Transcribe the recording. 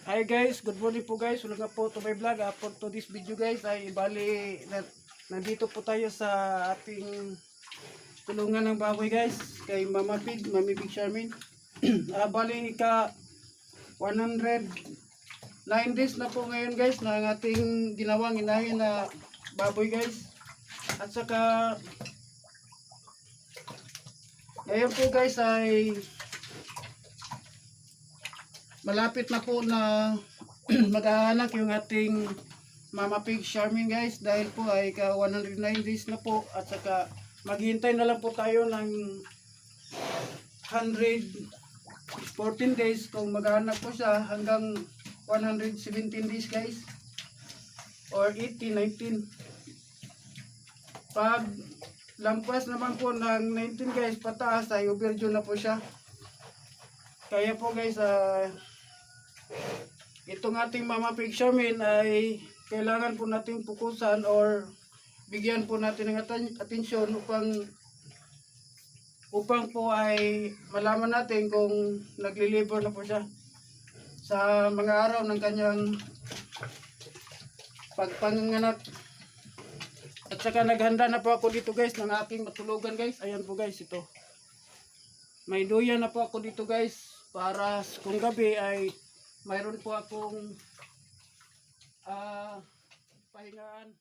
Hi guys, good morning po guys. Welcome po to my vlog. For to this video guys ay bali nandito po tayo sa ating tulungan ng baboy guys kay Mama Pig, Mami Pig Charmin. Bali ka 109 days na po ngayon guys na ating ginawang inahin na baboy guys. At saka ngayon po guys ay malapit na po na mag-aanak yung ating Mama Pig Charmin guys, dahil po ay ka 109 days na po. At saka maghihintay na lang po tayo ng 114 days kung mag-aanak po siya hanggang 117 days guys, or 80, 19. Pag lampas naman po ng 19 guys pataas ay overdue na po siya. Kaya po guys, itong ating Mama Pig Charmin ay kailangan po nating pukusan or bigyan po natin ng atensyon upang po ay malaman natin kung nagli-liver na po siya sa mga araw ng kanyang pagpanganak. At saka naghanda na po ako dito guys ng aking matulugan guys. Ayan po guys, ito. May duyan na po ako dito guys para kung gabi ay mayroon po akong pahingaan.